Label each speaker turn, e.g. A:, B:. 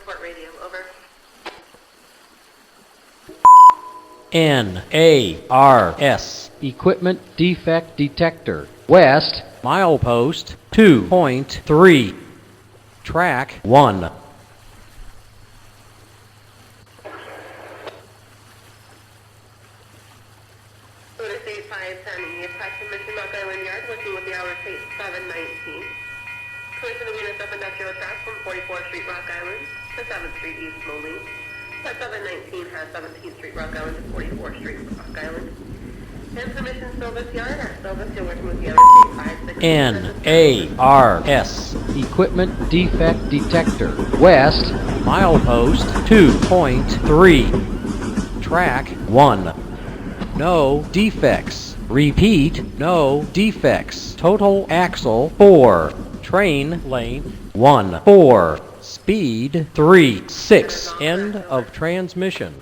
A: Report radio, over.
B: NARS Equipment Defect Detector West Milepost 2.3 Track 1
A: Otis 8510 Approximate Mission Rock Island Yard, working with the hour plate 719. Collision of units of industrial track from 44th Street, Rock Island to 7th Street East, Moline. That 719 has 17th Street, Rock Island to 44th Street, Rock Island. Information Silvis Yard at Silvis, you're working with the hour plate 516.
B: NARS Equipment Defect Detector West Milepost 2.3 Track 1 No defects. Repeat, no defects. Total axle 4. Train length 1. 4. Speed 3. 6. End of transmission.